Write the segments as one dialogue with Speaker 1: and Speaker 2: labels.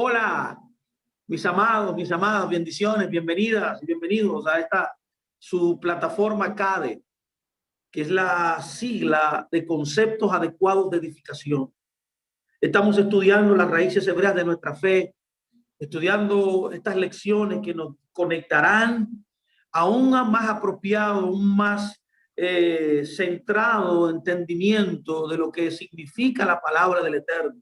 Speaker 1: Hola, mis amados, mis amadas, bendiciones, bienvenidas y bienvenidos a esta su plataforma CADE, que es la sigla de conceptos adecuados de edificación. Estamos estudiando las raíces hebreas de nuestra fe, estudiando estas lecciones que nos conectarán a un más apropiado, un más centrado entendimiento de lo que significa la palabra del Eterno,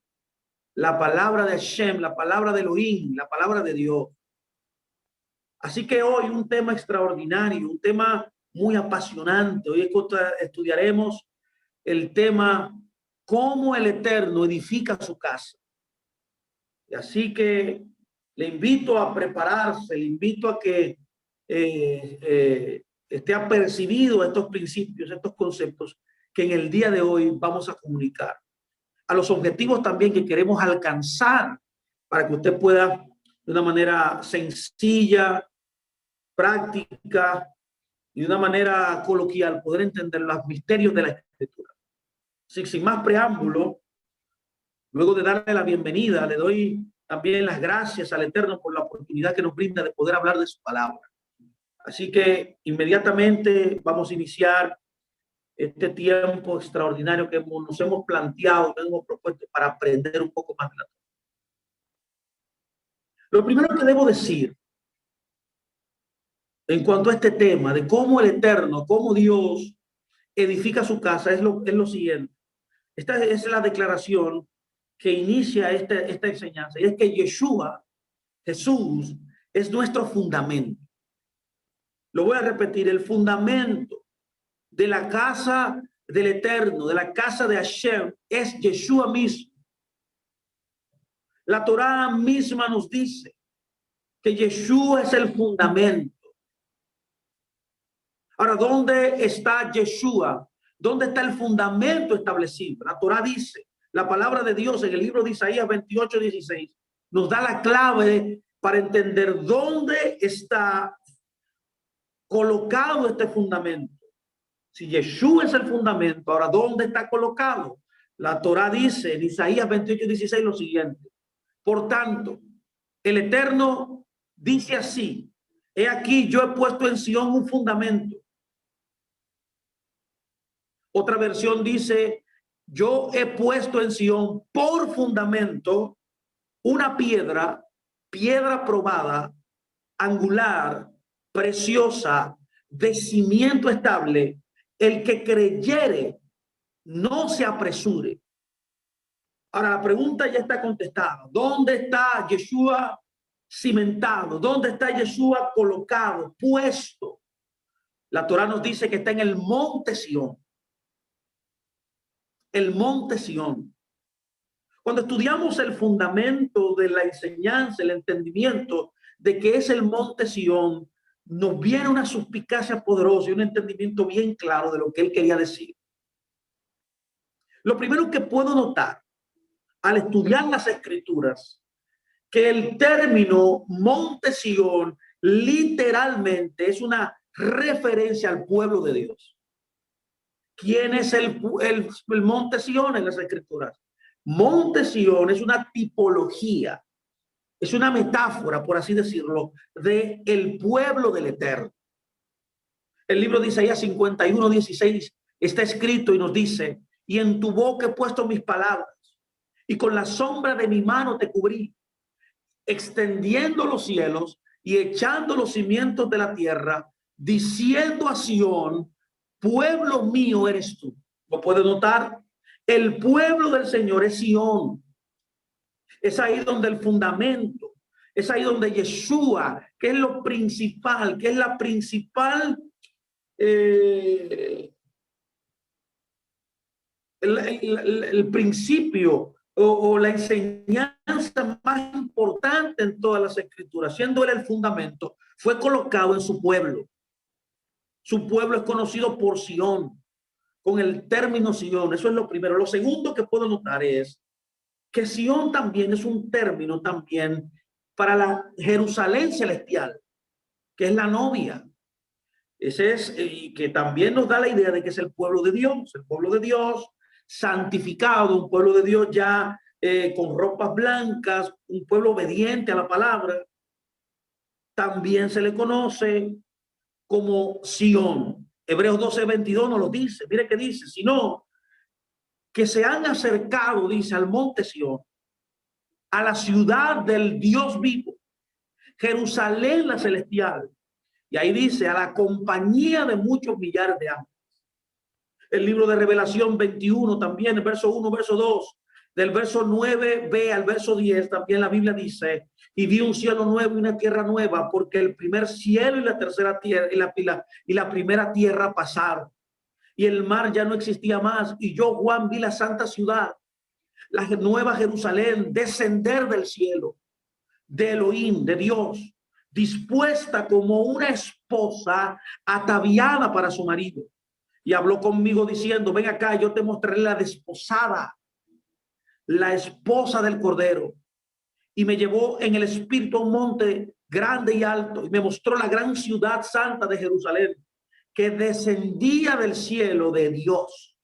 Speaker 1: la palabra de Hashem, la palabra de Elohim, la palabra de Dios. Así que hoy un tema extraordinario, un tema muy apasionante. Hoy estudiaremos el tema cómo el Eterno edifica su casa. Y así que le invito a prepararse, le invito a que esté apercibido estos principios, estos conceptos que en el día de hoy vamos a comunicar, a los objetivos también que queremos alcanzar para que usted pueda de una manera sencilla, práctica y de una manera coloquial poder entender los misterios de la Escritura. Así, sin más preámbulo, luego de darle la bienvenida, le doy también las gracias al Eterno por la oportunidad que nos brinda de poder hablar de su palabra. Así que inmediatamente vamos a iniciar este tiempo extraordinario que nos hemos planteado, que hemos propuesto para aprender un poco más de la Torá. Lo primero que debo decir en cuanto a este tema de cómo el Eterno, cómo Dios edifica su casa es lo siguiente. Esta es la declaración que inicia esta enseñanza, y es que Yeshua, Jesús, es nuestro fundamento. Lo voy a repetir: el fundamento de la casa del Eterno, de la casa de Hashem, es Yeshua mismo. La Torá misma nos dice que Yeshua es el fundamento. Ahora, ¿dónde está Yeshua? ¿Dónde está el fundamento establecido? La Torá dice, la palabra de Dios en el libro de Isaías 28:16 nos da la clave para entender dónde está colocado este fundamento. Si Yeshua es el fundamento, ahora ¿dónde está colocado? La Torá dice en Isaías 28:16 lo siguiente: por tanto, el Eterno dice así: he aquí, yo he puesto en Sión un fundamento. Otra versión dice: yo he puesto en Sión por fundamento una piedra probada, angular, preciosa, de cimiento estable. El que creyere no se apresure. Ahora la pregunta ya está contestada. ¿Dónde está Yeshua cimentado? ¿Dónde está Yeshua colocado, puesto? La Torá nos dice que está en el monte Sión. El monte Sión. Cuando estudiamos el fundamento de la enseñanza, el entendimiento de que es el monte Sión, nos viene una suspicacia poderosa y un entendimiento bien claro de lo que él quería decir. Lo primero que puedo notar al estudiar las escrituras, que el término monte Sión literalmente es una referencia al pueblo de Dios. ¿Quién es el monte Sión en las escrituras? Monte Sión es una tipología, es una metáfora, por así decirlo, de el pueblo del Eterno. El libro de Isaías 51:16 está escrito y nos dice: y en tu boca he puesto mis palabras, y con la sombra de mi mano te cubrí, extendiendo los cielos y echando los cimientos de la tierra, diciendo a Sión: pueblo mío eres tú. ¿Lo puedes notar? El pueblo del Señor es Sión. Es ahí donde el fundamento, es ahí donde Yeshua, que es lo principal, que es la principal el principio o la enseñanza más importante en todas las escrituras, siendo él el fundamento, fue colocado en su pueblo. Su pueblo es conocido por Sión, con el término Sión. Eso es lo primero. Lo segundo que puedo notar es que Sión también es un término también para la Jerusalén celestial, que es la novia. Ese es, y que también nos da la idea de que es el pueblo de Dios santificado, un pueblo de Dios ya con ropas blancas, un pueblo obediente a la palabra. También se le conoce como Sión. Hebreos 12:22 nos lo dice. Mire qué dice, sino que se han acercado, dice, al monte Sión, a la ciudad del Dios vivo, Jerusalén la celestial. Y ahí dice, a la compañía de muchos millares de ángeles. El libro de Revelación 21 también, el verso 1, verso 2, del verso 9b al verso 10, también la Biblia dice, y vi un cielo nuevo y una tierra nueva, porque el primer cielo y la tercera tierra y la primera tierra pasaron, y el mar ya no existía más. Y yo, Juan, vi la santa ciudad, la nueva Jerusalén, descender del cielo, de Elohim, de Dios, dispuesta como una esposa ataviada para su marido. Y habló conmigo diciendo, ven acá, yo te mostraré la desposada, la esposa del Cordero. Y me llevó en el espíritu a un monte grande y alto, y me mostró la gran ciudad santa de Jerusalén, que descendía del cielo de Dios.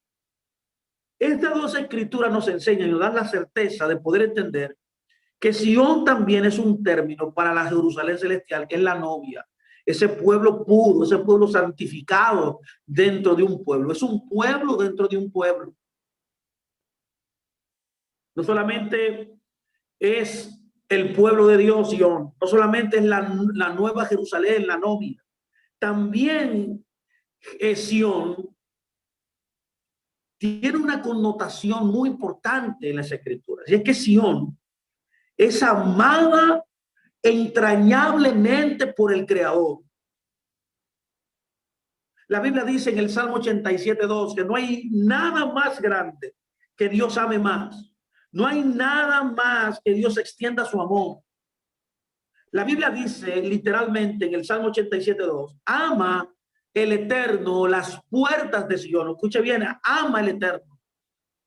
Speaker 1: Estas dos escrituras nos enseñan y nos dan la certeza de poder entender que Sión también es un término para la Jerusalén celestial, que es la novia, ese pueblo puro, ese pueblo santificado dentro de un pueblo. Es un pueblo dentro de un pueblo. No solamente es el pueblo de Dios, Sión, no solamente es la nueva Jerusalén, la novia, también Sión tiene una connotación muy importante en las escrituras, y es que Sión es amada entrañablemente por el Creador. La Biblia dice en el Salmo 87:2 que no hay nada más grande que Dios ame más. No hay nada más que Dios extienda su amor. La Biblia dice literalmente en el Salmo 87:2, ama el Eterno las puertas de Sion. Escuche bien, ama el Eterno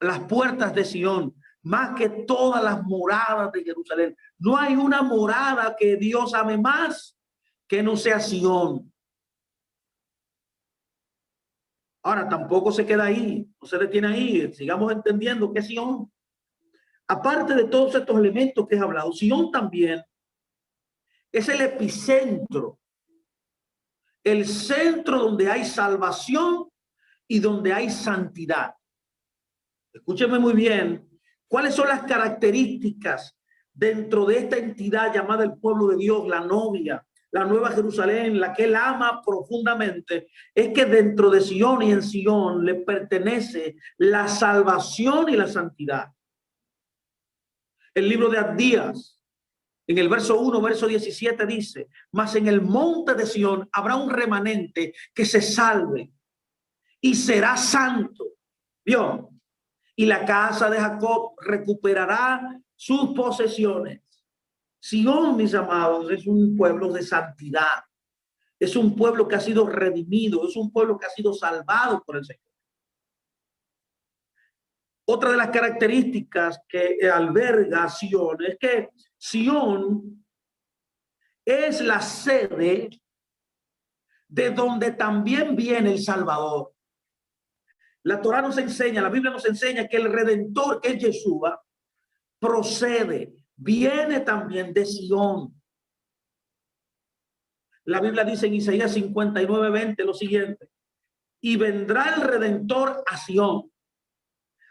Speaker 1: las puertas de Sion, más que todas las moradas de Jerusalén. No hay una morada que Dios ame más que no sea Sion. Ahora, tampoco se queda ahí, no se detiene ahí. Sigamos entendiendo que Sion, aparte de todos estos elementos que he hablado, Sion también es el epicentro, el centro donde hay salvación y donde hay santidad. Escúcheme muy bien, ¿cuáles son las características dentro de esta entidad llamada el pueblo de Dios, la novia, la nueva Jerusalén, la que él ama profundamente? Es que dentro de Sion y en Sion le pertenece la salvación y la santidad. El libro de Abdías, en el verso 1, verso 17 dice, mas en el monte de Sion habrá un remanente que se salve y será santo. ¿Vio? Y la casa de Jacob recuperará sus posesiones. Sion, mis amados, es un pueblo de santidad. Es un pueblo que ha sido redimido. Es un pueblo que ha sido salvado por el Señor. Otra de las características que alberga Sion es que Sion es la sede de donde también viene el Salvador. La Torá nos enseña, la Biblia nos enseña que el Redentor, que es Yeshua, procede, viene también de Sion. La Biblia dice en Isaías 59:20 lo siguiente, y vendrá el Redentor a Sion,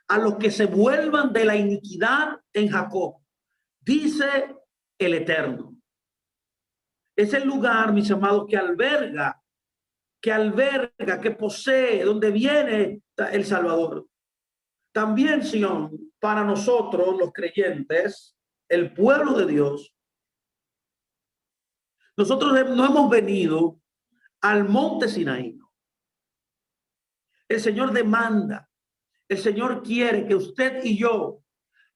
Speaker 1: a los que se vuelvan de la iniquidad en Jacob, dice el Eterno. Es el lugar, mis amados, que alberga, que posee, donde viene el Salvador. También Sion, para nosotros los creyentes, el pueblo de Dios, nosotros no hemos venido al monte Sinaí. El Señor demanda, el Señor quiere que usted y yo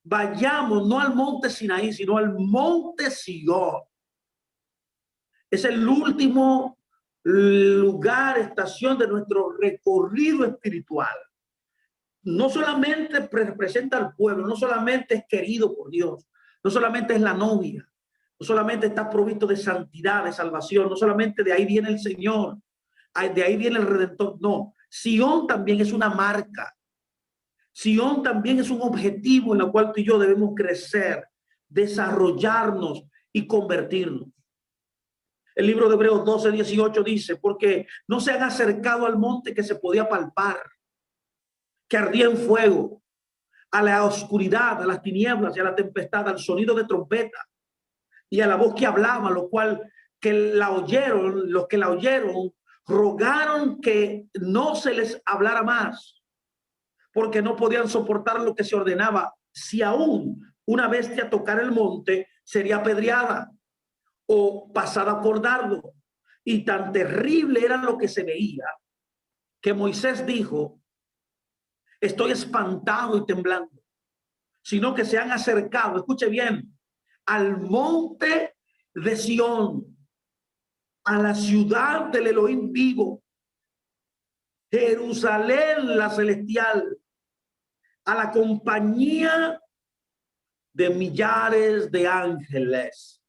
Speaker 1: vayamos no al monte Sinaí, sino al monte Sion. Es el último lugar, estación de nuestro recorrido espiritual. No solamente representa al pueblo, no solamente es querido por Dios, no solamente es la novia, no solamente está provisto de santidad, de salvación, no solamente de ahí viene el Señor, de ahí viene el Redentor, no. Sion también es una marca. Sión también es un objetivo en el cual tú y yo debemos crecer, desarrollarnos y convertirnos. El libro de Hebreos 12:18 dice, porque no se han acercado al monte que se podía palpar, que ardía en fuego, a la oscuridad, a las tinieblas y a la tempestad, al sonido de trompeta y a la voz que hablaba, lo cual que la oyeron, los que la oyeron, rogaron que no se les hablara más, porque no podían soportar lo que se ordenaba. Si aún una bestia tocara el monte, sería apedreada o pasada por dardo. Y tan terrible era lo que se veía, que Moisés dijo, estoy espantado y temblando, sino que se han acercado, escuche bien, al monte de Sión, a la ciudad del Elohim vivo, Jerusalén la celestial, a la compañía de millares de ángeles.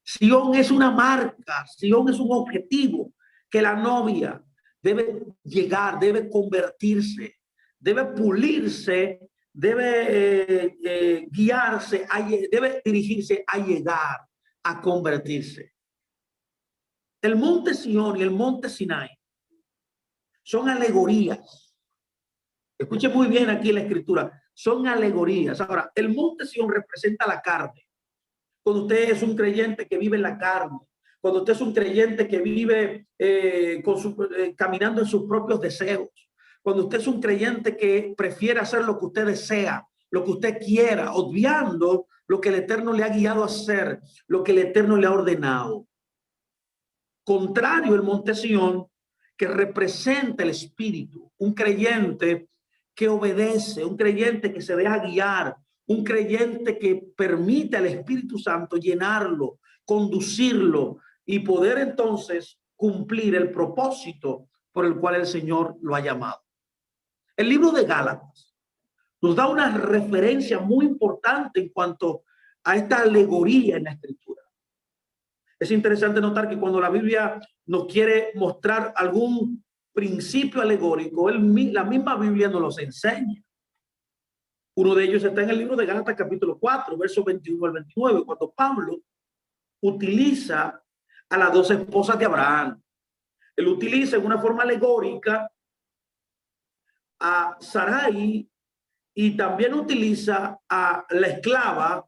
Speaker 1: Sión es una marca, Sión es un objetivo que la novia debe llegar, debe convertirse, debe pulirse, debe guiarse, debe dirigirse a llegar, a convertirse. El monte Sión y el monte Sinai son alegorías. Escuche muy bien aquí la escritura, son alegorías. Ahora, el monte Sión representa la carne. Cuando usted es un creyente que vive en la carne, cuando usted es un creyente que vive caminando en sus propios deseos, cuando usted es un creyente que prefiere hacer lo que usted desea, lo que usted quiera, obviando lo que el Eterno le ha guiado a hacer, lo que el Eterno le ha ordenado. Contrario el monte Sión, que representa el espíritu, un creyente que obedece, un creyente que se deja guiar, un creyente que permite al Espíritu Santo llenarlo, conducirlo y poder entonces cumplir el propósito por el cual el Señor lo ha llamado. El libro de Gálatas nos da una referencia muy importante en cuanto a esta alegoría en la Escritura. Es interesante notar que cuando la Biblia nos quiere mostrar algún principio alegórico, la misma Biblia nos los enseña. Uno de ellos está en el libro de Gálatas capítulo 4, versos 21 al 29, cuando Pablo utiliza a las dos esposas de Abraham. Él utiliza en una forma alegórica a Sarai y también utiliza a la esclava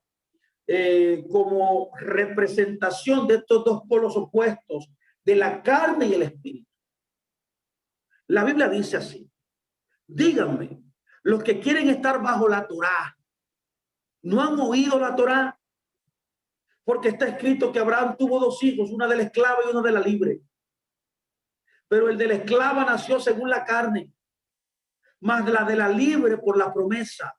Speaker 1: como representación de estos dos polos opuestos, de la carne y el espíritu. La Biblia dice así, díganme, los que quieren estar bajo la Torá, ¿no han oído la Torá? Porque está escrito que Abraham tuvo dos hijos, una de la esclava y una de la libre. Pero el de la esclava nació según la carne, más la de la libre por la promesa.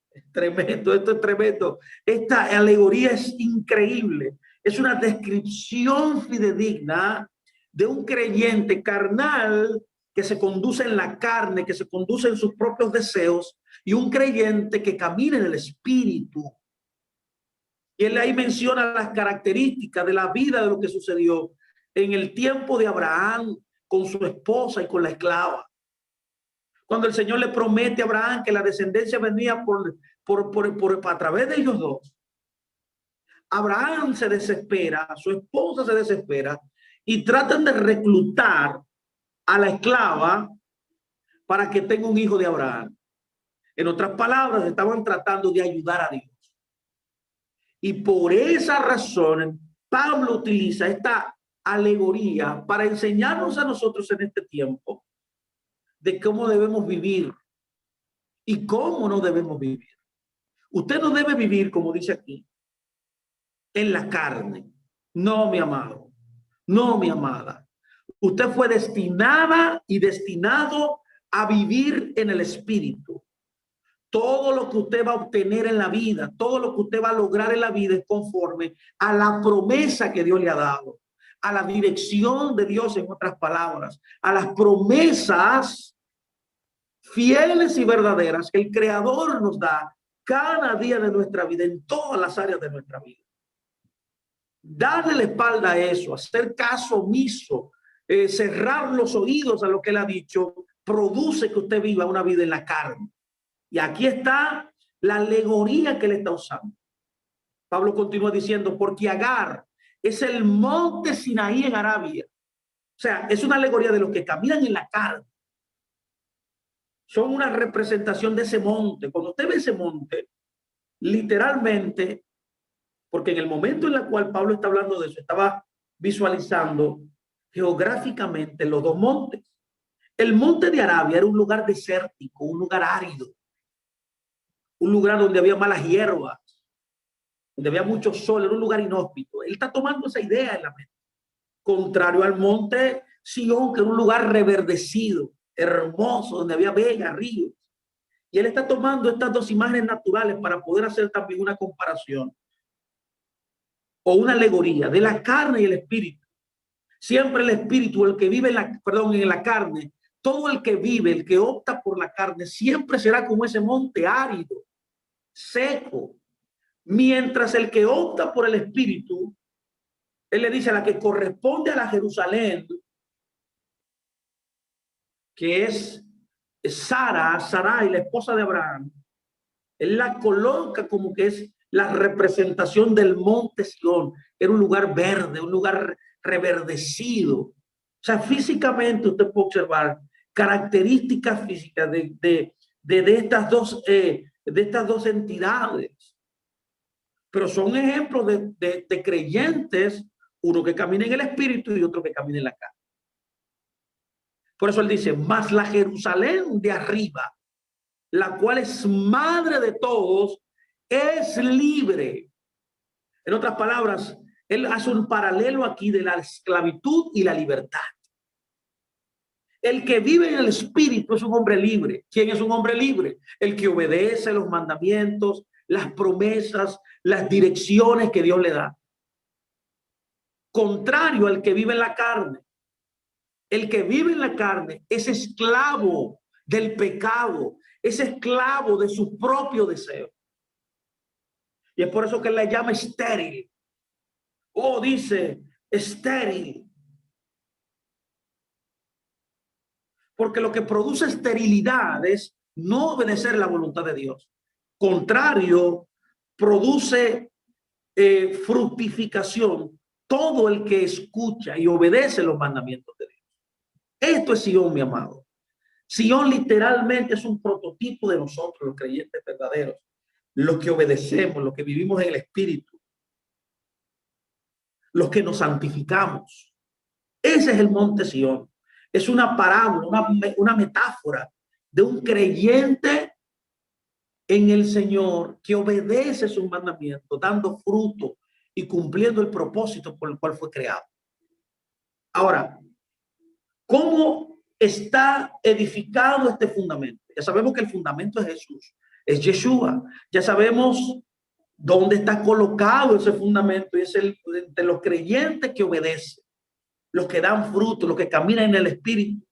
Speaker 1: Es tremendo, esto es tremendo. Esta alegoría es increíble. Es una descripción fidedigna de un creyente carnal que se conduce en la carne, que se conduce en sus propios deseos, y un creyente que camina en el espíritu. Y él ahí menciona las características de la vida de lo que sucedió en el tiempo de Abraham con su esposa y con la esclava. Cuando el Señor le promete a Abraham que la descendencia venía a través de ellos dos, Abraham se desespera, su esposa se desespera y tratan de reclutar a la esclava para que tenga un hijo de Abraham. En otras palabras, estaban tratando de ayudar a Dios. Y por esa razón, Pablo utiliza esta alegoría para enseñarnos a nosotros en este tiempo de cómo debemos vivir y cómo no debemos vivir. Usted no debe vivir, como dice aquí, en la carne. No, mi amado. No, mi amada. Usted fue destinada y destinado a vivir en el espíritu. Todo lo que usted va a obtener en la vida, todo lo que usted va a lograr en la vida es conforme a la promesa que Dios le ha dado, a la dirección de Dios, en otras palabras, a las promesas fieles y verdaderas que el Creador nos da cada día de nuestra vida, en todas las áreas de nuestra vida. Darle la espalda a eso, hacer caso omiso, cerrar los oídos a lo que Él ha dicho, produce que usted viva una vida en la carne. Y aquí está la alegoría que él está usando. Pablo continúa diciendo, porque Agar es el monte Sinaí en Arabia. O sea, es una alegoría de los que caminan en la carne. Son una representación de ese monte. Cuando usted ve ese monte, literalmente, porque en el momento en el cual Pablo está hablando de eso, estaba visualizando geográficamente los dos montes. El monte de Arabia era un lugar desértico, un lugar árido, un lugar donde había malas hierbas, donde había mucho sol, era un lugar inhóspito. Él está tomando esa idea en la mente. Contrario al monte Sión, que era un lugar reverdecido, hermoso, donde había vegas, ríos. Y él está tomando estas dos imágenes naturales para poder hacer también una comparación o una alegoría de la carne y el espíritu. Siempre el espíritu, el que vive en la carne, todo el que vive, el que opta por la carne, siempre será como ese monte árido, seco. Mientras el que opta por el espíritu, él le dice a la que corresponde a la Jerusalén, que es Sarai, la esposa de Abraham, él la coloca como que es la representación del monte Sión. Era un lugar verde, un lugar reverdecido. O sea, físicamente usted puede observar características físicas de estas dos entidades. Pero son ejemplos de creyentes, uno que camina en el espíritu y otro que camina en la carne. Por eso él dice, mas la Jerusalén de arriba, la cual es madre de todos, es libre. En otras palabras, él hace un paralelo aquí de la esclavitud y la libertad. El que vive en el espíritu es un hombre libre. ¿Quién es un hombre libre? El que obedece los mandamientos, las promesas, las direcciones que Dios le da. Contrario al que vive en la carne. El que vive en la carne es esclavo del pecado, es esclavo de su propio deseo. Y es por eso que le llama estéril. O dice estéril. Porque lo que produce esterilidad es no obedecer la voluntad de Dios. Contrario, produce fructificación todo el que escucha y obedece los mandamientos de Dios. Esto es Sion, mi amado. Sion literalmente es un prototipo de nosotros, los creyentes verdaderos, los que obedecemos, los que vivimos en el espíritu, los que nos santificamos. Ese es el monte Sion. Es una parábola, una metáfora de un creyente en el Señor que obedece sus mandamientos, dando fruto y cumpliendo el propósito por el cual fue creado. Ahora, ¿cómo está edificado este fundamento? Ya sabemos que el fundamento es Jesús, es Yeshua. Ya sabemos dónde está colocado ese fundamento, y es de los creyentes que obedecen, los que dan fruto, los que caminan en el espíritu.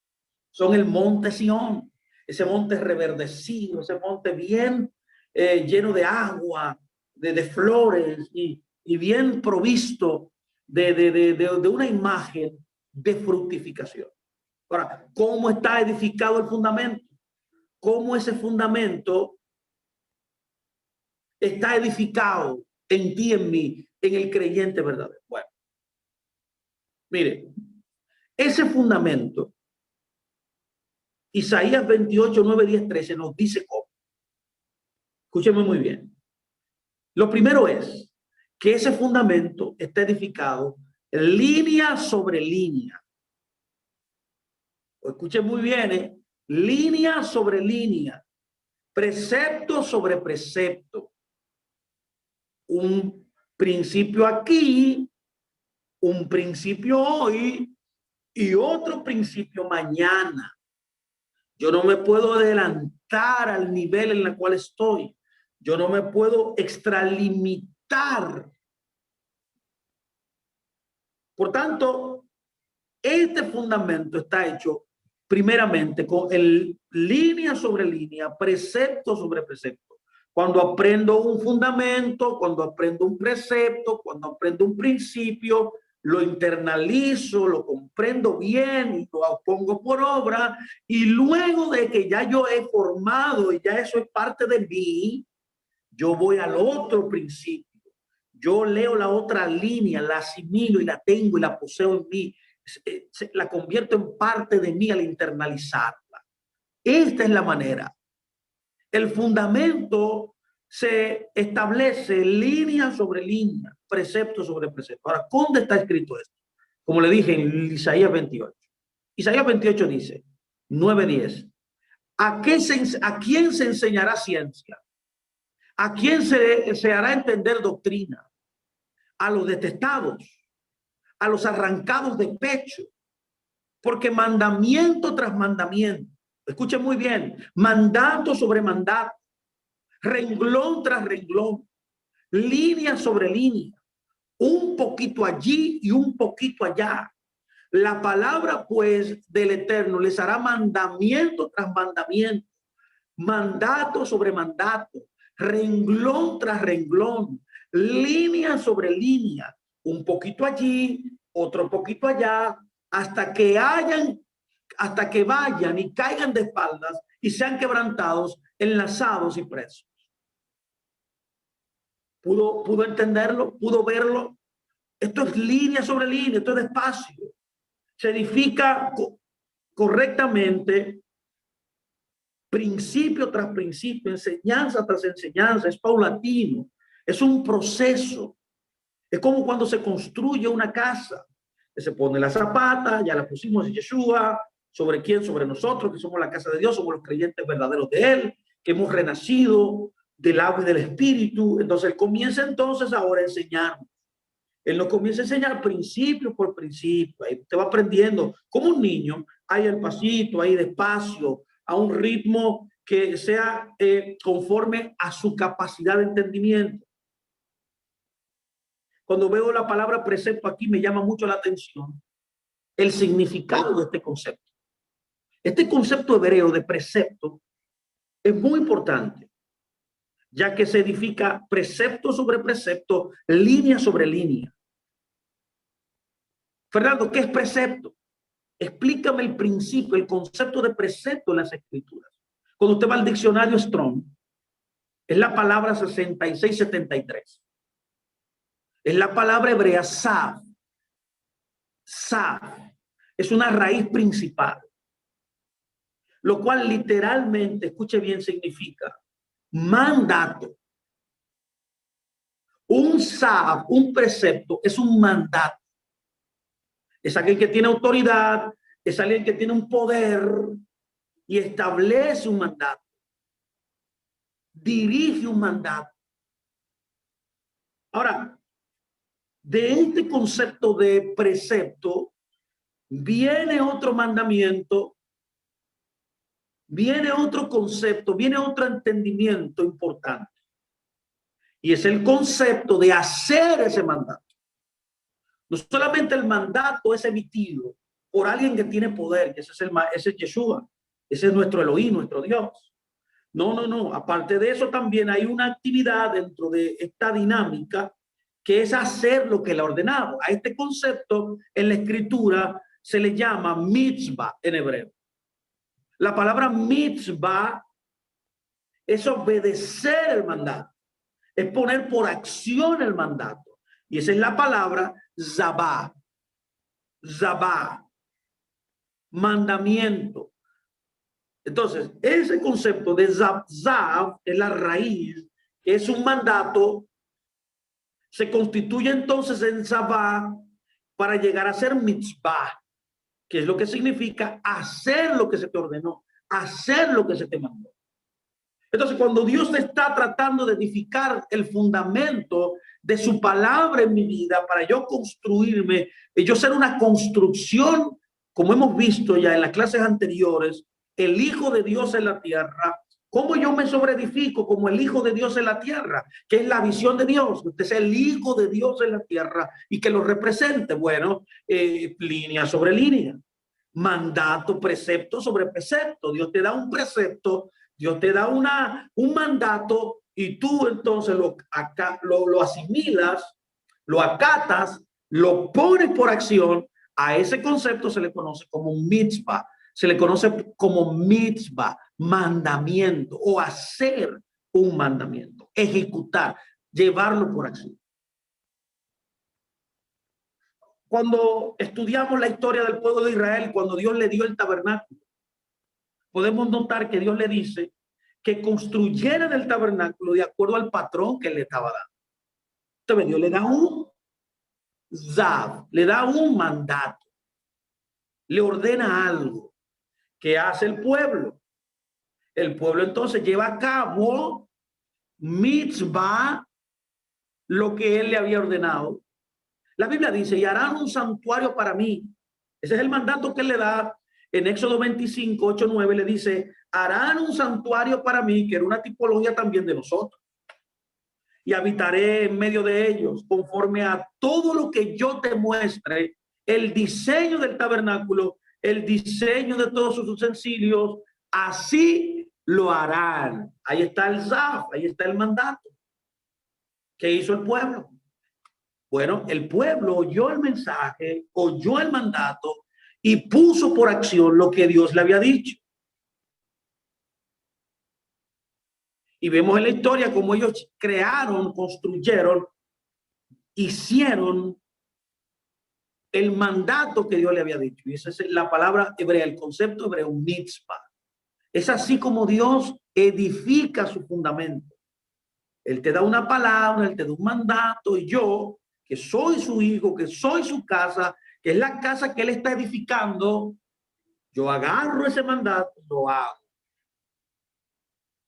Speaker 1: Son el monte Sión, ese monte reverdecido, ese monte bien lleno de agua, de flores y bien provisto de una imagen de fructificación. Ahora, ¿cómo está edificado el fundamento? ¿Cómo ese fundamento está edificado en ti, en mí, en el creyente verdadero? Bueno, mire, ese fundamento, Isaías 28, 9, 10, 13 nos dice cómo. Escúcheme muy bien. Lo primero es que ese fundamento está edificado línea sobre línea. Escuchen muy bien, línea sobre línea, precepto sobre precepto. Un principio aquí, un principio hoy y otro principio mañana. Yo no me puedo adelantar al nivel en el cual estoy. Yo no me puedo extralimitar. Por tanto, este fundamento está hecho primeramente con línea sobre línea, precepto sobre precepto. Cuando aprendo un fundamento, cuando aprendo un precepto, cuando aprendo un principio, lo internalizo, lo comprendo bien y lo pongo por obra, y luego de que ya yo he formado y ya eso es parte de mí, yo voy al otro principio. Yo leo la otra línea, la asimilo y la tengo y la poseo en mí. La convierto en parte de mí al internalizarla. Esta es la manera. El fundamento se establece línea sobre línea, precepto sobre precepto. Ahora, ¿dónde está escrito esto? Como le dije en Isaías 28. Isaías 28 dice, 9:10. ¿A quién se enseñará ciencia? ¿A quién se hará entender doctrina? A los detestados, a los arrancados de pecho, porque mandamiento tras mandamiento, escuchen muy bien, mandato sobre mandato, renglón tras renglón, línea sobre línea, un poquito allí y un poquito allá. La palabra pues del Eterno les hará mandamiento tras mandamiento, mandato sobre mandato, renglón tras renglón, línea sobre línea, un poquito allí, otro poquito allá, hasta que vayan y caigan de espaldas y sean quebrantados, enlazados y presos. ¿Pudo entenderlo? ¿Pudo verlo? Esto es línea sobre línea, esto es despacio. Se edifica correctamente, principio tras principio, enseñanza tras enseñanza, es paulatino, es un proceso. Es como cuando se construye una casa, que se pone la zapata, ya la pusimos en Yeshua, ¿sobre quién? Sobre nosotros, que somos la casa de Dios, somos los creyentes verdaderos de Él, que hemos renacido del agua y del Espíritu. Entonces Él comienza entonces ahora a enseñarnos. Él nos comienza a enseñar principio por principio. Ahí usted va aprendiendo como un niño, ahí el pasito, ahí despacio, a un ritmo que sea conforme a su capacidad de entendimiento. Cuando veo la palabra precepto aquí me llama mucho la atención el significado de este concepto. Este concepto hebreo de precepto es muy importante, ya que se edifica precepto sobre precepto, línea sobre línea. Fernando, ¿qué es precepto? Explícame el principio, el concepto de precepto en las escrituras. Cuando usted va al diccionario Strong, es la palabra 6673. Es la palabra hebrea sav. Sav es una raíz principal, lo cual literalmente, escuche bien, significa mandato. Un sav, un precepto, es un mandato. Es alguien que tiene autoridad, es alguien que tiene un poder y establece un mandato, dirige un mandato. Ahora, de este concepto de precepto viene otro mandamiento, viene otro concepto, viene otro entendimiento importante. Y es el concepto de hacer ese mandato. No solamente el mandato es emitido por alguien que tiene poder, que ese es Yeshua, ese es nuestro Elohim, nuestro Dios. No. Aparte de eso también hay una actividad dentro de esta dinámica que es hacer lo que le ha ordenado. A este concepto en la escritura se le llama mitzvah en hebreo. La palabra mitzvah es obedecer el mandato, es poner por acción el mandato. Y esa es la palabra zabá. Zabá, mandamiento. Entonces, ese concepto de zav es la raíz, es un mandato, se constituye entonces en zabá para llegar a ser mitzvah, que es lo que significa hacer lo que se te ordenó, hacer lo que se te mandó. Entonces, cuando Dios está tratando de edificar el fundamento de su palabra en mi vida para yo construirme, yo ser una construcción, como hemos visto ya en las clases anteriores, el Hijo de Dios en la tierra, ¿cómo yo me sobreedifico como el Hijo de Dios en la tierra? Que es la visión de Dios, que usted sea el Hijo de Dios en la tierra y que lo represente. Bueno, línea sobre línea, mandato, precepto sobre precepto. Dios te da un precepto, Dios te da un mandato y tú entonces lo asimilas, lo acatas lo pones por acción, a ese concepto se le conoce como mitzvah, se le conoce como mitzvah, mandamiento o hacer un mandamiento, ejecutar, llevarlo por acción. Cuando estudiamos la historia del pueblo de Israel, cuando Dios le dio el tabernáculo, podemos notar que Dios le dice que construyeran el tabernáculo de acuerdo al patrón que le estaba dando. Entonces Dios le da un zav, le da un mandato, le ordena algo que hace el pueblo. El pueblo entonces lleva a cabo mitzvah, lo que él le había ordenado. La Biblia dice, y harán un santuario para mí. Ese es el mandato que él le da en Éxodo 25, 8, 9. Le dice, harán un santuario para mí, que era una tipología también de nosotros. Y habitaré en medio de ellos, conforme a todo lo que yo te muestre, el diseño del tabernáculo, el diseño de todos sus utensilios, así lo harán. Ahí está el zaf, ahí está el mandato. ¿Qué hizo el pueblo? Bueno, el pueblo oyó el mensaje, oyó el mandato y puso por acción lo que Dios le había dicho. Y vemos en la historia cómo ellos crearon, construyeron, hicieron el mandato que Dios le había dicho. Y esa es la palabra hebrea, el concepto hebreo, mitzvah. Es así como Dios edifica su fundamento. Él te da una palabra, él te da un mandato, y yo, que soy su hijo, que soy su casa, que es la casa que él está edificando, yo agarro ese mandato, lo hago.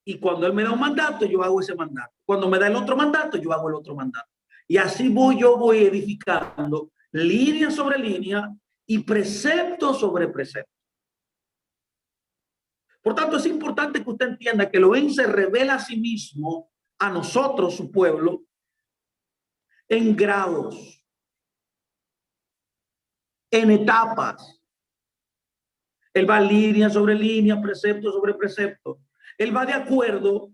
Speaker 1: Y cuando él me da un mandato, yo hago ese mandato. Cuando me da el otro mandato, yo hago el otro mandato. Y así voy edificando línea sobre línea y precepto sobre precepto. Por tanto, es importante que usted entienda que Elohim se revela a sí mismo, a nosotros, su pueblo, en grados, en etapas. Él va línea sobre línea, precepto sobre precepto. Él va de acuerdo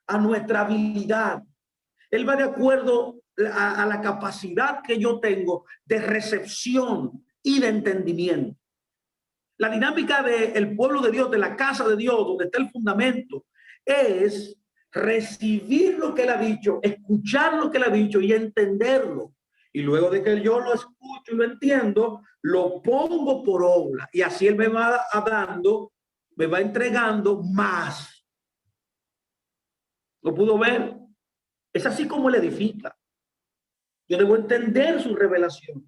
Speaker 1: a nuestra habilidad. Él va de acuerdo a la capacidad que yo tengo de recepción y de entendimiento. La dinámica del pueblo de Dios, de la casa de Dios, donde está el fundamento, es recibir lo que él ha dicho, escuchar lo que él ha dicho y entenderlo. Y luego de que yo lo escucho y lo entiendo, lo pongo por obra. Y así él me va dando, me va entregando más. ¿Lo pudo ver? Es así como él edifica. Yo debo entender su revelación.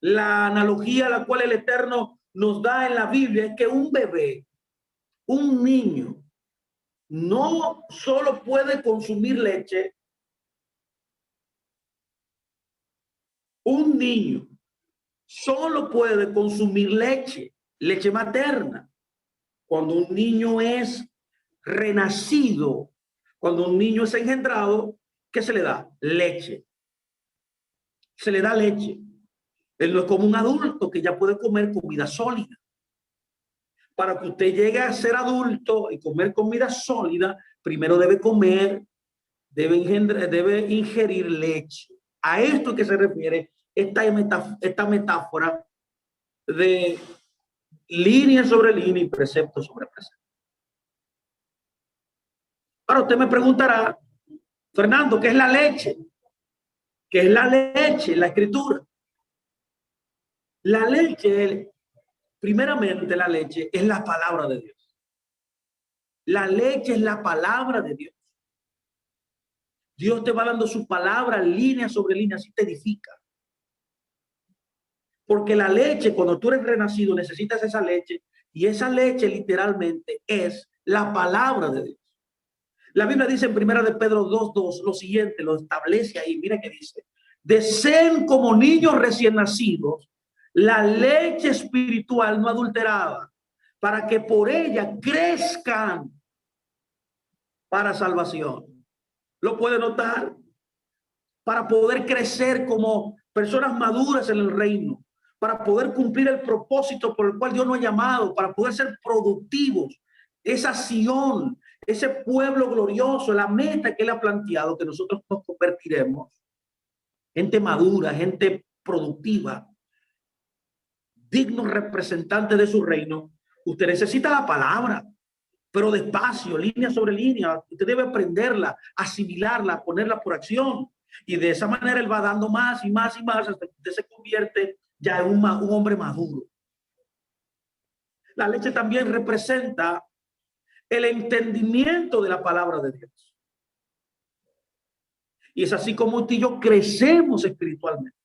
Speaker 1: La analogía a la cual el Eterno nos da en la Biblia es que un bebé, un niño, no solo puede consumir leche. Un niño solo puede consumir leche, leche materna. Cuando un niño es renacido, cuando un niño es engendrado, ¿qué se le da? Leche. Se le da leche. Él no es como un adulto que ya puede comer comida sólida. Para que usted llegue a ser adulto y comer comida sólida, primero debe comer, debe ingerir leche. A esto que se refiere esta metáfora de línea sobre línea y precepto sobre precepto. Ahora usted me preguntará, Fernando, ¿qué es la leche? ¿Qué es la leche en la escritura? La leche, primeramente la leche es la palabra de Dios. La leche es la palabra de Dios. Dios te va dando su palabra línea sobre línea, así te edifica. Porque la leche, cuando tú eres renacido, necesitas esa leche, y esa leche literalmente es la palabra de Dios. La Biblia dice en primera de Pedro 2:2 lo siguiente, lo establece ahí, mira que dice: deseen como niños recién nacidos la leche espiritual no adulterada, para que por ella crezcan para salvación. ¿Lo puede notar? Para poder crecer como personas maduras en el reino, para poder cumplir el propósito por el cual Dios nos ha llamado, para poder ser productivos. Esa Sion, ese pueblo glorioso, la meta que él ha planteado, que nosotros nos convertiremos. gente madura, gente productiva, dignos representantes de su reino, usted necesita la palabra, pero despacio, línea sobre línea. Usted debe aprenderla, asimilarla, ponerla por acción. Y de esa manera él va dando más y más y más hasta que usted se convierte ya en un hombre maduro. La leche también representa el entendimiento de la palabra de Dios. Y es así como usted y yo crecemos espiritualmente.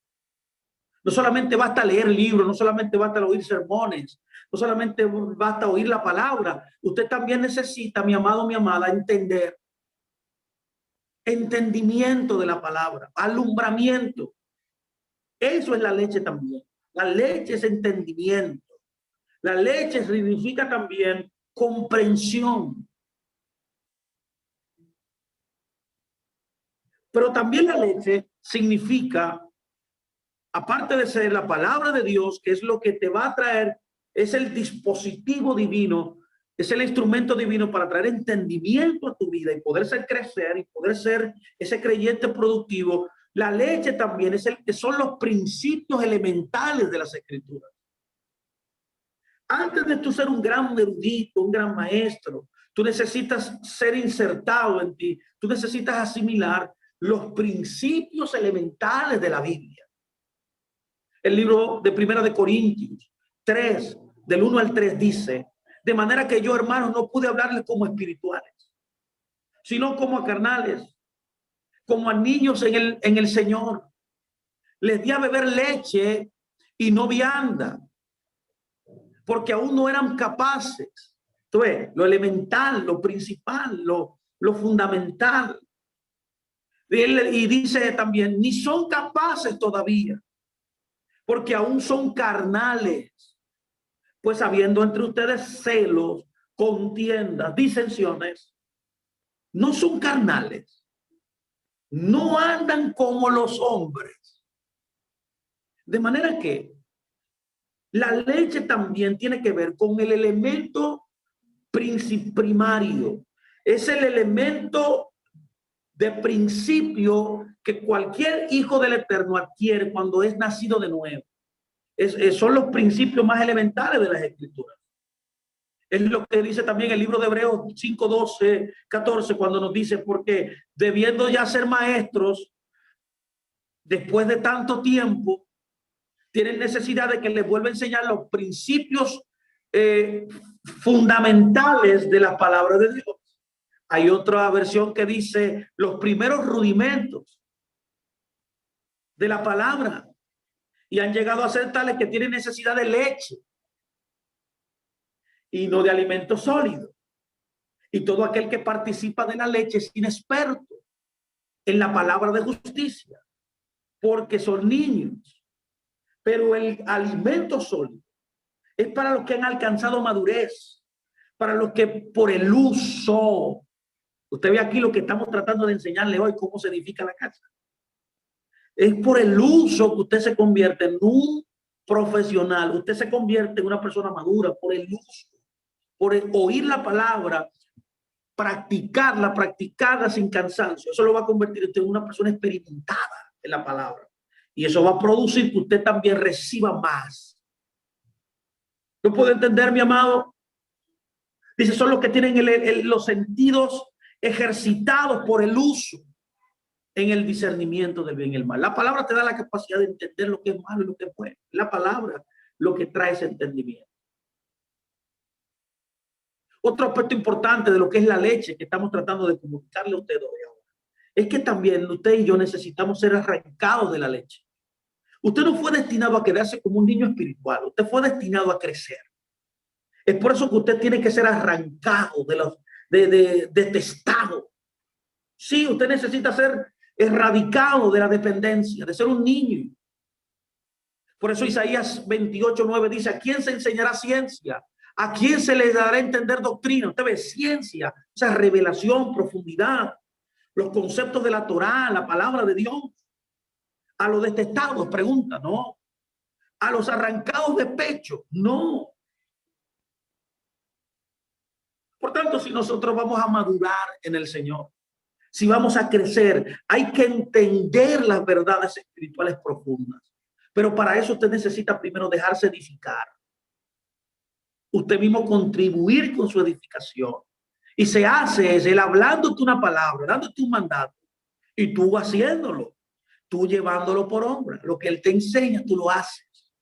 Speaker 1: No solamente basta leer libros, no solamente basta oír sermones, no solamente basta oír la palabra. Usted también necesita, mi amado, mi amada, entender. Entendimiento de la palabra, alumbramiento. Eso es la leche también. La leche es entendimiento. La leche significa también comprensión. Pero también la leche significa, aparte de ser la palabra de Dios, que es lo que te va a traer, es el dispositivo divino, es el instrumento divino para traer entendimiento a tu vida y poder ser crecer y poder ser ese creyente productivo. La leche también son los principios elementales de las escrituras. Antes de tú ser un gran erudito, un gran maestro, tú necesitas ser insertado en ti, tú necesitas asimilar los principios elementales de la Biblia. El libro de Primera de Corintios 3, del 1 al 3 dice, de manera que yo, hermanos, no pude hablarles como espirituales, sino como a carnales, como a niños en el Señor. Les di a beber leche y no vianda, porque aún no eran capaces. Entonces, lo elemental, lo principal, lo fundamental. Y dice también, ni son capaces todavía, porque aún son carnales, pues habiendo entre ustedes celos, contiendas, disensiones, no son carnales, no andan como los hombres. De manera que la leche también tiene que ver con el elemento primario. Es el elemento de principio que cualquier hijo del Eterno adquiere cuando es nacido de nuevo. Son los principios más elementales de las escrituras. Es lo que dice también el libro de Hebreos 5, 12, 14, cuando nos dice, porque debiendo ya ser maestros, después de tanto tiempo, tienen necesidad de que les vuelva a enseñar los principios fundamentales de la palabra de Dios. Hay otra versión que dice los primeros rudimentos de la palabra, y han llegado a ser tales que tienen necesidad de leche y no de alimento sólido. Y todo aquel que participa de la leche es inexperto en la palabra de justicia, porque son niños. Pero el alimento sólido es para los que han alcanzado madurez, para los que por el uso. Usted ve aquí lo que estamos tratando de enseñarle hoy, cómo se edifica la casa. Es por el uso que usted se convierte en un profesional. Usted se convierte en una persona madura por el uso, por el oír la palabra, practicarla sin cansancio. Eso lo va a convertir usted en una persona experimentada en la palabra. Y eso va a producir que usted también reciba más. ¿No puede entender, mi amado? Dice, son los que tienen los sentidos ejercitados por el uso en el discernimiento del bien y el mal. La palabra te da la capacidad de entender lo que es malo y lo que es bueno. La palabra lo que trae ese entendimiento. Otro aspecto importante de lo que es la leche que estamos tratando de comunicarle a usted hoy ahora, es que también usted y yo necesitamos ser arrancados de la leche. Usted no fue destinado a quedarse como un niño espiritual, usted fue destinado a crecer. Es por eso que usted tiene que ser arrancado detestado. Sí, usted necesita ser erradicado de la dependencia, de ser un niño. Por eso Isaías 28:9 dice, ¿a quién se enseñará ciencia? ¿A quién se le dará a entender doctrina? Usted ve ciencia, esa revelación, profundidad, los conceptos de la Torá, la palabra de Dios. A los detestados, pregunta, no. A los arrancados de pecho, no. Por tanto, si nosotros vamos a madurar en el Señor, si vamos a crecer, hay que entender las verdades espirituales profundas. Pero para eso usted necesita primero dejarse edificar. Usted mismo contribuir con su edificación. Y se hace es él hablándote una palabra, dándote un mandato, y tú haciéndolo, tú llevándolo por obra. Lo que él te enseña, tú lo haces.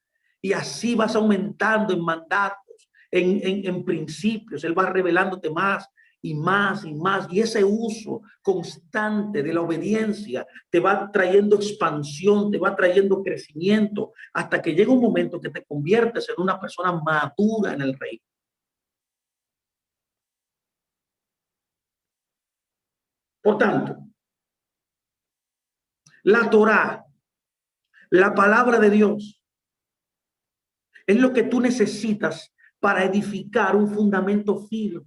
Speaker 1: Y así vas aumentando en mandatos, en principios. Él va revelándote más y más y más. Y ese uso constante de la obediencia te va trayendo expansión, te va trayendo crecimiento, hasta que llega un momento que te conviertes en una persona madura en el reino. Por tanto, la Torá, la palabra de Dios, es lo que tú necesitas para edificar un fundamento firme.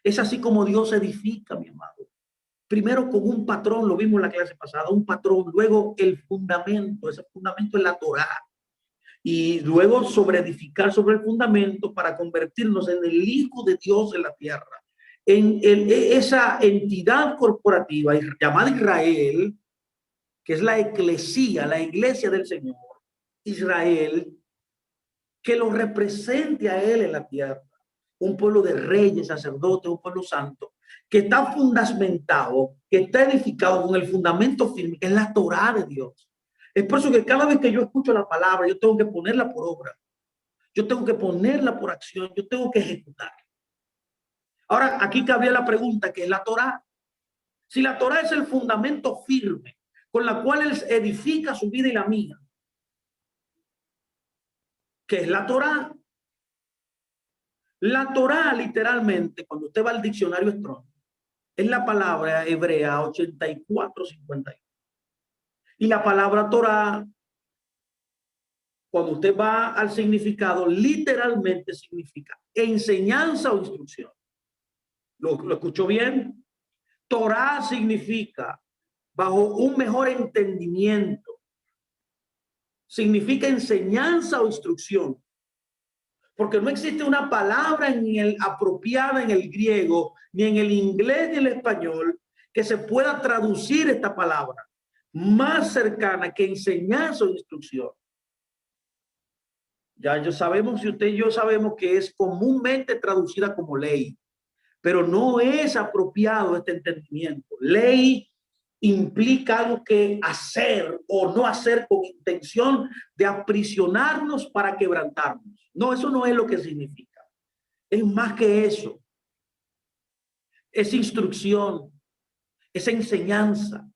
Speaker 1: Es así como Dios edifica, mi amado. Primero con un patrón, lo vimos en la clase pasada, un patrón, luego el fundamento, ese fundamento es la Torá. Y luego sobre edificar sobre el fundamento para convertirnos en el Hijo de Dios en la tierra. Esa entidad corporativa llamada Israel, que es la eclesía, la iglesia del Señor, Israel, que lo represente a él en la tierra. Un pueblo de reyes, sacerdotes, un pueblo santo, que está fundamentado, que está edificado con el fundamento firme, que es la Torá de Dios. Es por eso que cada vez que yo escucho la palabra, yo tengo que ponerla por obra. Yo tengo que ponerla por acción, yo tengo que ejecutar. Ahora, aquí cabía la pregunta, ¿qué es la Torá? Si la Torá es el fundamento firme con la cual él edifica su vida y la mía, ¿qué es la Torá? La Torá, literalmente, cuando usted va al diccionario Strong, es la palabra hebrea 8451. Y la palabra Torá, cuando usted va al significado, literalmente significa enseñanza o instrucción. ¿Lo escuchó bien? Torá significa bajo un mejor entendimiento. Significa enseñanza o instrucción. Porque no existe una palabra apropiada en el griego, ni en el inglés, ni en el español, que se pueda traducir esta palabra más cercana que enseñanza o instrucción. Ya sabemos, si usted y yo sabemos que es comúnmente traducida como ley, pero no es apropiado este entendimiento. Ley implica algo que hacer o no hacer con intención de aprisionarnos para quebrantarnos. No, eso no es lo que significa. Es más que eso. Es instrucción, es enseñanza.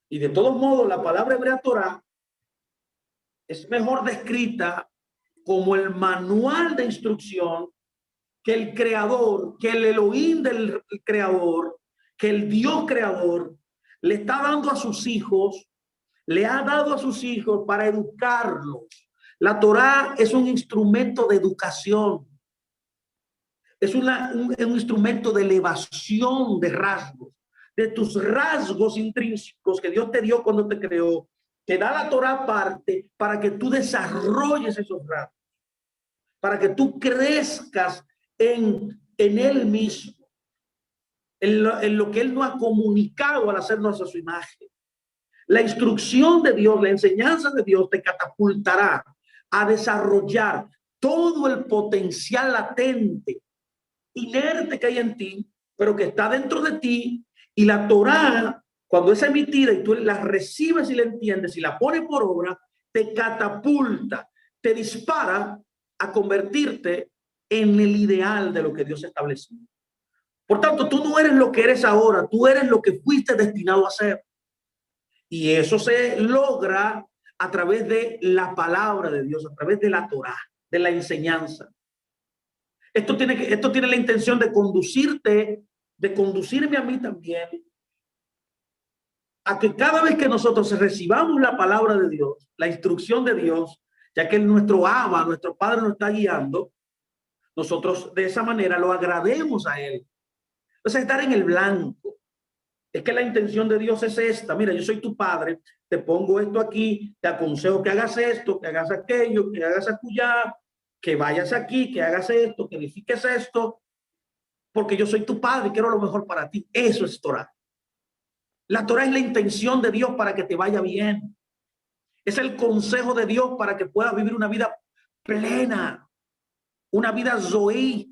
Speaker 1: Y de todos modos, la palabra hebrea Torah es mejor descrita como el manual de instrucción que el creador, que el Elohim del creador, que el Dios creador le está dando a sus hijos, le ha dado a sus hijos para educarlos. La Torá es un instrumento de educación. Es un instrumento de elevación de rasgos, de tus rasgos intrínsecos que Dios te dio cuando te creó. Te da la Torá aparte para que tú desarrolles esos rasgos, para que tú crezcas en Él mismo, en lo que Él nos ha comunicado al hacernos a su imagen. La instrucción de Dios, la enseñanza de Dios te catapultará a desarrollar todo el potencial latente, inerte que hay en ti, pero que está dentro de ti. Y la Torá, cuando es emitida y tú la recibes y la entiendes y la pones por obra, te catapulta, te dispara a convertirte en el ideal de lo que Dios estableció. Por tanto, tú no eres lo que eres ahora, tú eres lo que fuiste destinado a ser. Y eso se logra a través de la palabra de Dios, a través de la Torá, de la enseñanza. Esto tiene la intención de conducirte, de conducirme a mí también, a que cada vez que nosotros recibamos la palabra de Dios, la instrucción de Dios, ya que nuestro Abba, nuestro Padre nos está guiando, nosotros de esa manera lo agrademos a Él. Entonces, estar en el blanco. Es que la intención de Dios es esta. Mira, yo soy tu padre, te pongo esto aquí, te aconsejo que hagas esto, que hagas aquello, que hagas acullá, que vayas aquí, que hagas esto, que edifiques esto. porque yo soy tu padre y quiero lo mejor para ti. Eso es Torah. La Torah es la intención de Dios para que te vaya bien. Es el consejo de Dios para que puedas vivir una vida plena, una vida zoe,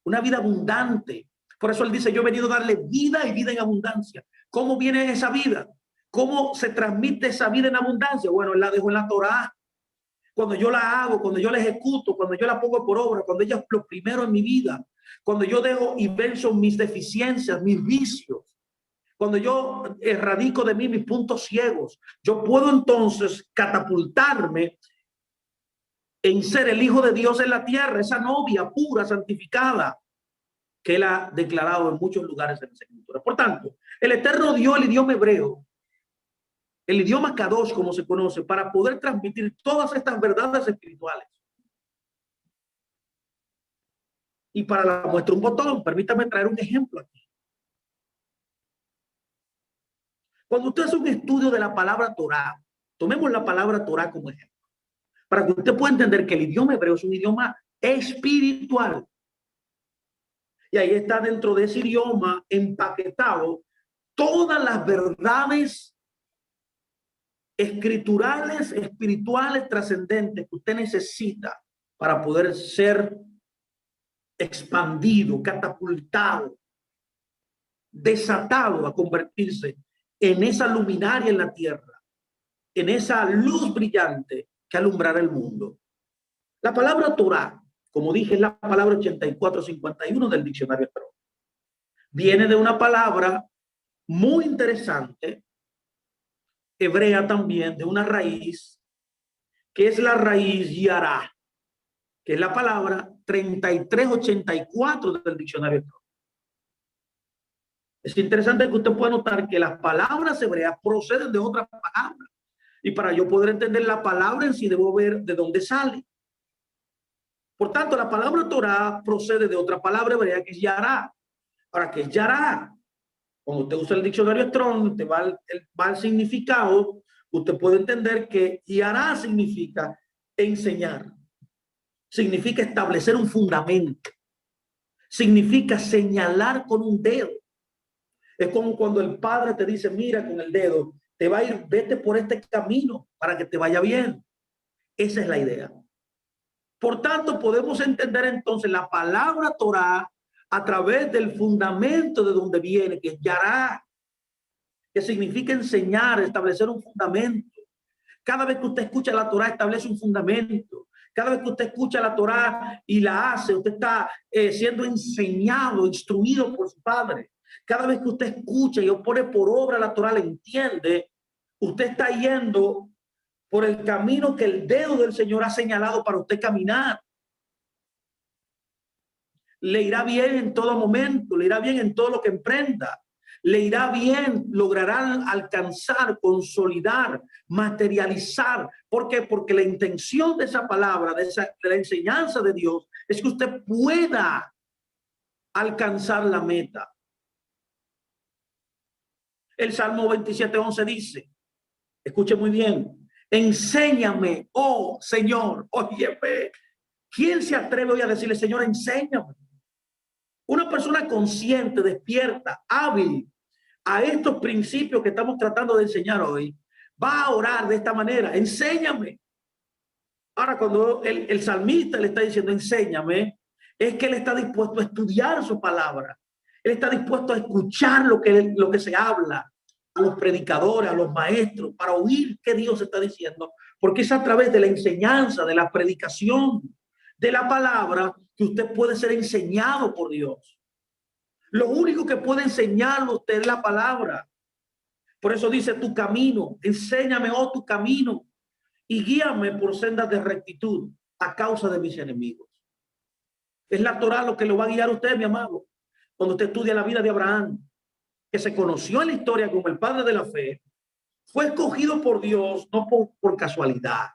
Speaker 1: una vida abundante. Por eso él dice, yo he venido a darle vida y vida en abundancia. ¿Cómo viene esa vida? ¿Cómo se transmite esa vida en abundancia? Bueno, él la dejó en la Torah. Cuando yo la hago, cuando yo la ejecuto, cuando yo la pongo por obra, cuando ella es lo primero en mi vida, cuando yo dejo y venzo mis deficiencias, mis vicios, cuando yo erradico de mí mis puntos ciegos, yo puedo entonces catapultarme en ser el Hijo de Dios en la tierra, esa novia pura, santificada, que él ha declarado en muchos lugares en la Escritura. Por tanto, el Eterno dio el idioma hebreo, el idioma Kadosh, como se conoce, para poder transmitir todas estas verdades espirituales. Y para la muestra un botón, permítame traer un ejemplo aquí. Cuando usted hace un estudio de la palabra Torah, tomemos la palabra Torah como ejemplo, para que usted pueda entender que el idioma hebreo es un idioma espiritual. Y ahí está dentro de ese idioma empaquetado todas las verdades escriturales, espirituales, trascendentes que usted necesita para poder ser expandido, catapultado, desatado a convertirse en esa luminaria en la tierra, en esa luz brillante que alumbrará el mundo. La palabra Torah, como dije, es la palabra 8451 del diccionario Strong. Viene de una palabra muy interesante, hebrea también, de una raíz, que es la raíz yará, que es la palabra 3384 del diccionario Strong. Es interesante que usted pueda notar que las palabras hebreas proceden de otra palabra. Y para yo poder entender la palabra en sí, debo ver de dónde sale. Por tanto, la palabra Torah procede de otra palabra hebrea que es yará. Ahora, ¿qué es yará? Cuando usted usa el diccionario Strong, te va el significado, usted puede entender que yará significa enseñar. Significa establecer un fundamento. Significa señalar con un dedo. Es como cuando el padre te dice, mira con el dedo, te va a ir, vete por este camino para que te vaya bien. Esa es la idea. Por tanto, podemos entender entonces la palabra Torah a través del fundamento de donde viene, que es yará, que significa enseñar, establecer un fundamento. Cada vez que usted escucha la Torah, establece un fundamento. Cada vez que usted escucha la Torah y la hace, usted está siendo enseñado, instruido por su padre. Cada vez que usted escucha y pone por obra la Torah, le entiende, usted está yendo por el camino que el dedo del Señor ha señalado para usted caminar. Le irá bien en todo momento, le irá bien en todo lo que emprenda. Le irá bien, logrará alcanzar, consolidar, materializar. ¿Por qué? Porque la intención de esa palabra, de la enseñanza de Dios, es que usted pueda alcanzar la meta. El Salmo 27:11 dice, escuche muy bien, enséñame, oh Señor, óyeme. ¿Quién se atreve hoy a decirle, Señor, enséñame? Una persona consciente, despierta, hábil a estos principios que estamos tratando de enseñar hoy, va a orar de esta manera, enséñame. Ahora, cuando el salmista le está diciendo, enséñame, es que él está dispuesto a estudiar su palabra. Él está dispuesto a escuchar lo que se habla a los predicadores, a los maestros, para oír qué Dios está diciendo, porque es a través de la enseñanza, de la predicación, de la palabra, que usted puede ser enseñado por Dios. Lo único que puede enseñarlo usted es la palabra. Por eso dice tu camino, enséñame, oh, tu camino, y guíame por sendas de rectitud a causa de mis enemigos. Es la Torah lo que lo va a guiar a usted, mi amado. Cuando usted estudia la vida de Abraham, que se conoció en la historia como el padre de la fe, fue escogido por Dios no por casualidad.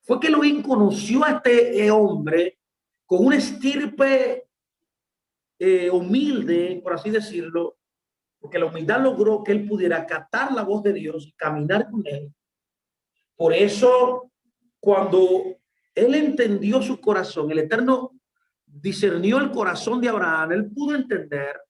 Speaker 1: Fue que Elohim conoció a este hombre con una estirpe humilde, por así decirlo, porque la humildad logró que él pudiera acatar la voz de Dios y caminar con él. Por eso, cuando él entendió su corazón, el Eterno discernió el corazón de Abraham, él pudo entender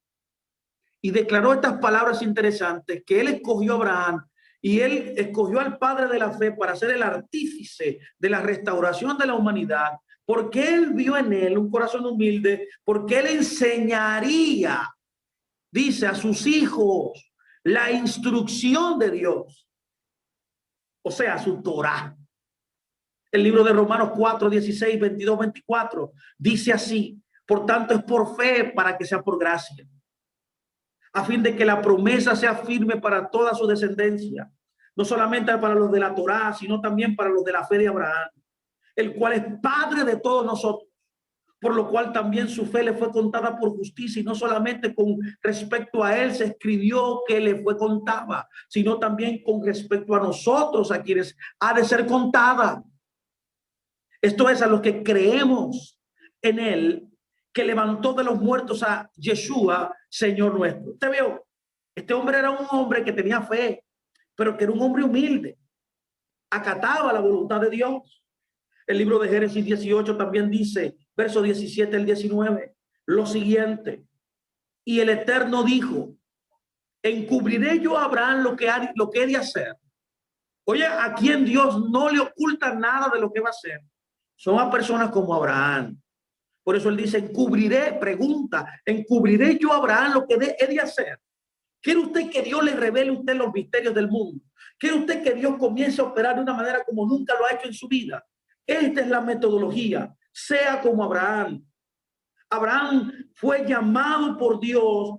Speaker 1: y declaró estas palabras interesantes, que él escogió a Abraham y él escogió al padre de la fe para ser el artífice de la restauración de la humanidad, porque él vio en él un corazón humilde, porque él enseñaría, dice, a sus hijos la instrucción de Dios, o sea, su Torah. El libro de Romanos 4, 16, 22, 24 dice así: por tanto es por fe para que sea por gracia, a fin de que la promesa sea firme para toda su descendencia, no solamente para los de la Torá, sino también para los de la fe de Abraham, el cual es padre de todos nosotros, por lo cual también su fe le fue contada por justicia, y no solamente con respecto a él se escribió que le fue contada, sino también con respecto a nosotros, a quienes ha de ser contada. Esto es, a los que creemos en él, que levantó de los muertos a Yeshua, Señor nuestro. Usted vio, este hombre era un hombre que tenía fe, pero que era un hombre humilde, acataba la voluntad de Dios. El libro de Génesis 18 también dice, verso 17 al 19, lo siguiente: y el Eterno dijo, encubriré yo a Abraham lo que he de hacer. Oye, a quien Dios no le oculta nada de lo que va a hacer, son a personas como Abraham. Por eso él dice, encubriré, pregunta, encubriré yo a Abraham lo que he de hacer. ¿Quiere usted que Dios le revele a usted los misterios del mundo? ¿Quiere usted que Dios comience a operar de una manera como nunca lo ha hecho en su vida? Esta es la metodología. Sea como Abraham. Abraham fue llamado por Dios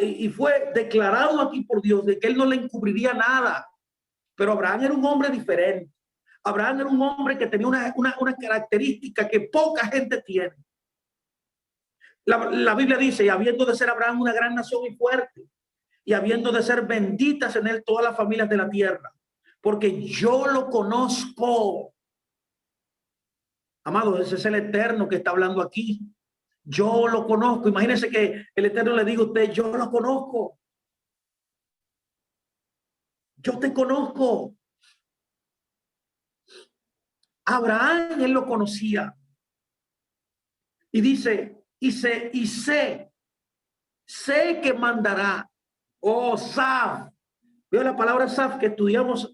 Speaker 1: y fue declarado aquí por Dios de que él no le encubriría nada. Pero Abraham era un hombre diferente. Abraham era un hombre que tenía una característica que poca gente tiene. La Biblia dice, y habiendo de ser Abraham una gran nación y fuerte, y habiendo de ser benditas en él todas las familias de la tierra, porque yo lo conozco. Amado, ese es el Eterno que está hablando aquí. Yo lo conozco. Imagínense que el Eterno le diga a usted, yo lo conozco. Yo te conozco. Abraham, él lo conocía. Y dice, y sé que mandará. Oh, Saf. Veo la palabra Saf que estudiamos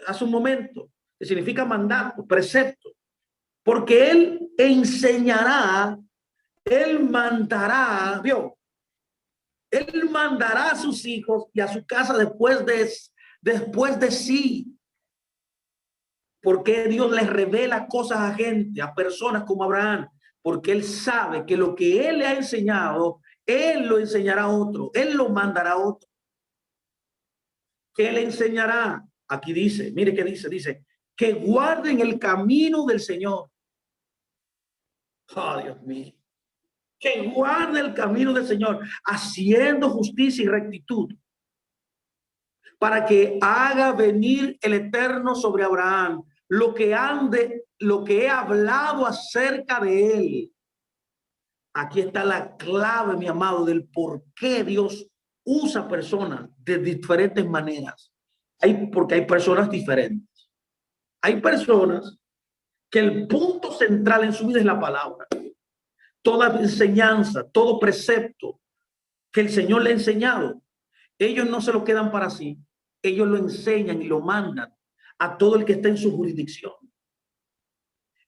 Speaker 1: hace un momento, que significa mandato, precepto. Porque él enseñará, él mandará, ¿vio? Él mandará a sus hijos y a su casa después de sí. Porque Dios les revela cosas a gente, a personas como Abraham, porque él sabe que lo que él le ha enseñado, él lo enseñará a otro, él lo mandará a otro. ¿Qué le enseñará? Aquí dice, mire qué dice, que guarden el camino del Señor. Oh, Dios mío. Que guarde el camino del Señor, haciendo justicia y rectitud, para que haga venir el Eterno sobre Abraham lo que he hablado acerca de él. Aquí está la clave, mi amado, del por qué Dios usa personas de diferentes maneras. Porque hay personas diferentes. Hay personas que el punto central en su vida es la palabra. Toda enseñanza, todo precepto que el Señor le ha enseñado, ellos no se lo quedan para sí. Ellos lo enseñan y lo mandan a todo el que está en su jurisdicción.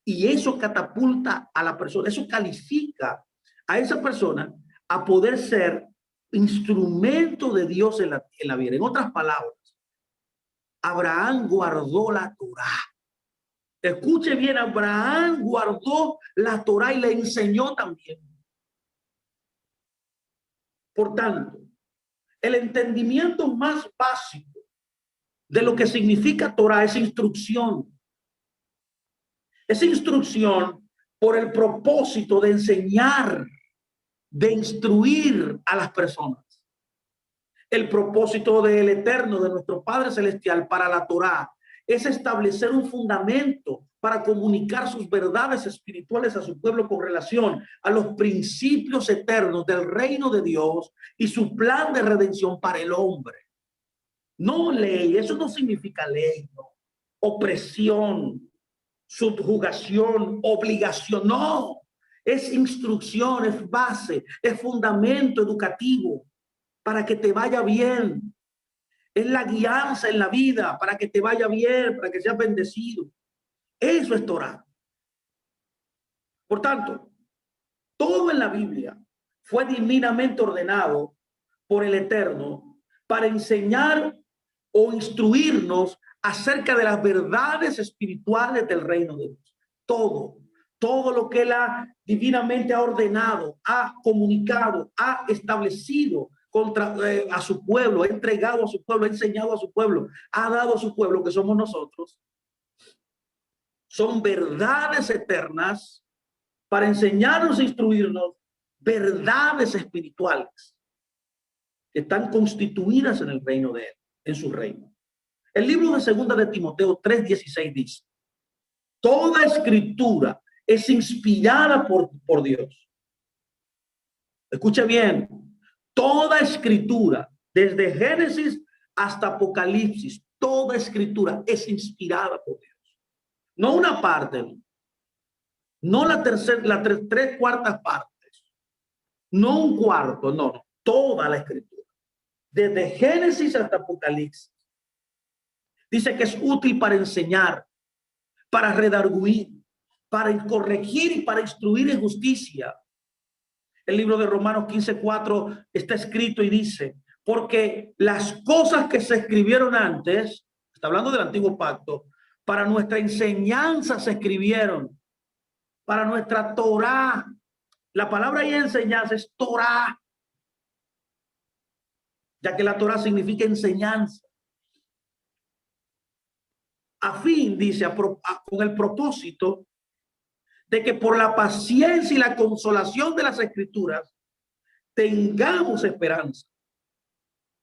Speaker 1: Y eso catapulta a la persona, eso califica a esa persona a poder ser instrumento de Dios en la vida. En otras palabras, Abraham guardó la Torá. Escuche bien, Abraham guardó la Torá y le enseñó también. Por tanto, el entendimiento más básico de lo que significa Torá es instrucción. Es instrucción por el propósito de enseñar, de instruir a las personas. El propósito del Eterno, de nuestro Padre Celestial para la Torá, es establecer un fundamento para comunicar sus verdades espirituales a su pueblo con relación a los principios eternos del reino de Dios y su plan de redención para el hombre. No ley, eso no significa ley, no. Opresión, subjugación, obligación, no. Es instrucción, es base, es fundamento educativo para que te vaya bien. Es la guianza en la vida para que te vaya bien, para que seas bendecido. Eso es Torah. Por tanto, todo en la Biblia fue divinamente ordenado por el Eterno para enseñar o instruirnos acerca de las verdades espirituales del reino de Dios. Todo lo que Él divinamente ha ordenado, ha comunicado, ha establecido a su pueblo, ha entregado a su pueblo, ha enseñado a su pueblo, ha dado a su pueblo, que somos nosotros, son verdades eternas para enseñarnos e instruirnos, verdades espirituales que están constituidas en el reino de Él, en su reino. El libro de Segunda de Timoteo 3:16 dice: toda escritura es inspirada por Dios. Escuche bien, toda escritura, desde Génesis hasta Apocalipsis, toda escritura es inspirada por Dios. No una parte, no la tercera, tres cuartas partes, no un cuarto, no, toda la escritura, desde Génesis hasta Apocalipsis. Dice que es útil para enseñar, para redarguir, para corregir y para instruir en justicia. El libro de Romanos 15:4 está escrito y dice: porque las cosas que se escribieron antes, está hablando del antiguo pacto, para nuestra enseñanza se escribieron, para nuestra Torah. La palabra ahí enseñanza es Torah, ya que la Torah significa enseñanza. A fin, dice, con el propósito de que por la paciencia y la consolación de las escrituras tengamos esperanza.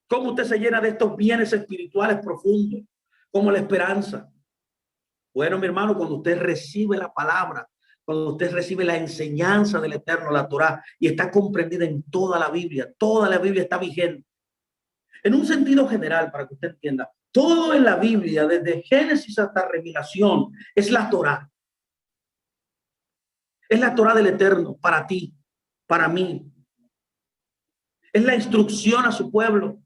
Speaker 1: ¿Cómo usted se llena de estos bienes espirituales profundos? Como la esperanza. Bueno, mi hermano, cuando usted recibe la palabra, cuando usted recibe la enseñanza del Eterno, la Torah, y está comprendida en toda la Biblia está vigente. En un sentido general, para que usted entienda, todo en la Biblia, desde Génesis hasta Revelación, es la Torah. Es la Torah del Eterno para ti, para mí. Es la instrucción a su pueblo.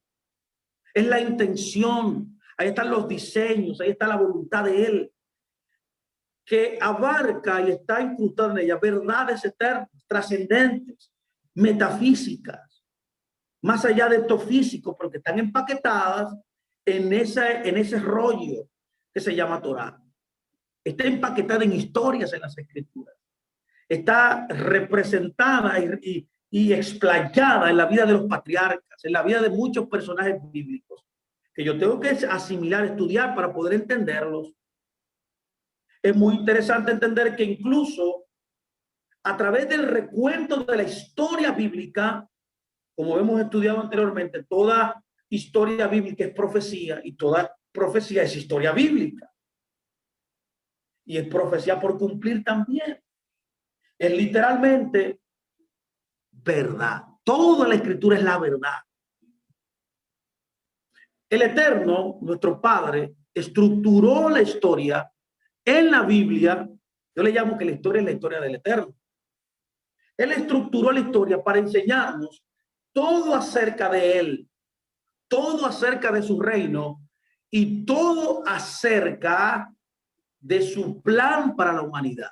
Speaker 1: Es la intención. Ahí están los diseños, ahí está la voluntad de Él, que abarca y está incrustada en ella verdades eternas, trascendentes, metafísicas, más allá de esto físico, porque están empaquetadas en ese rollo que se llama Torah. Está empaquetada en historias en las escrituras. Está representada y explayada en la vida de los patriarcas, en la vida de muchos personajes bíblicos, que yo tengo que asimilar, estudiar para poder entenderlos. Es muy interesante entender que incluso a través del recuento de la historia bíblica, como hemos estudiado anteriormente, toda historia bíblica es profecía y toda profecía es historia bíblica. Y es profecía por cumplir también. Es literalmente verdad. Toda la escritura es la verdad. El Eterno, nuestro Padre, estructuró la historia en la Biblia. Yo le llamo que la historia es la historia del Eterno. Él estructuró la historia para enseñarnos todo acerca de Él, todo acerca de su reino y todo acerca de su plan para la humanidad.